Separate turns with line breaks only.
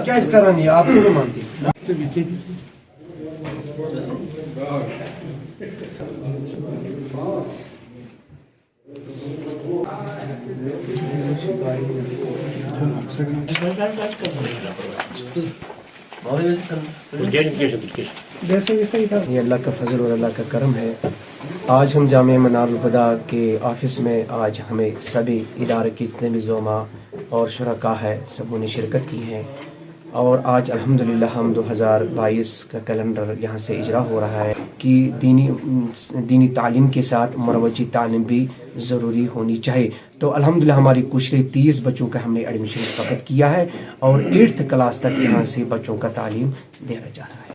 क्या इस कारण नहीं आप क्यों नहीं मानती? ये अल्लाह का फजल और अल्लाह का करम है। आज हम जामिया मनारुल हुदा के ऑफिस में आज हमें सभी इदारे के जितने भी ज़ोमा और शुरका है सबों ने शिरकत की है और आज अल्हम्दुलिल्लाह हम 2022 का कैलेंडर यहाँ से इजरा हो रहा है कि दीनी तालीम के साथ मरवजी तालीम भी ज़रूरी होनी चाहिए। तो अल्हम्दुलिल्लाह हमारी कुछ 30 बच्चों का हमने एडमिशन इस वक्त किया है और 8th क्लास तक यहाँ से बच्चों का तालीम दिया जा रहा है।